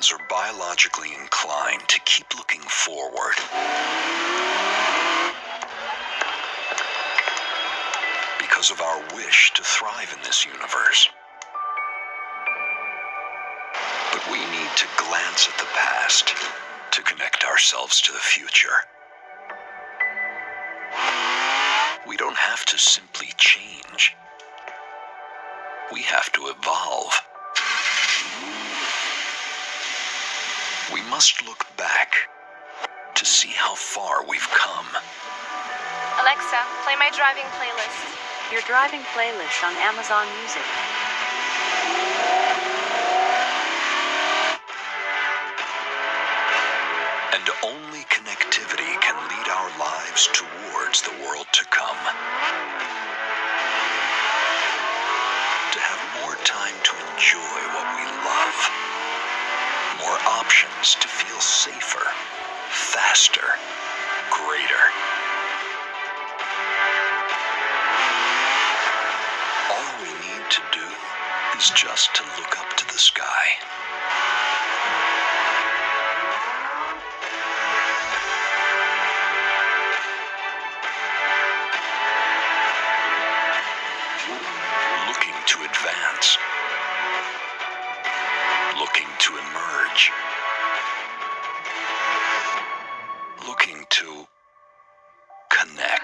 humans are biologically inclined to keep looking forward. Because of our wish to thrive in this universe. But we need to glance at the past to connect ourselves to the future. We don't have to simply change. We have to evolve. We must look back to see how far we've come. Alexa, play my driving playlist. Your driving playlist on Amazon Music. And only connectivity can lead our lives towards the world to come. To have more time to enjoy what we love. More options to feel safer, faster, greater. All we need to do is just to look up to the sky. Looking to advance. Looking to emerge. Looking to connect.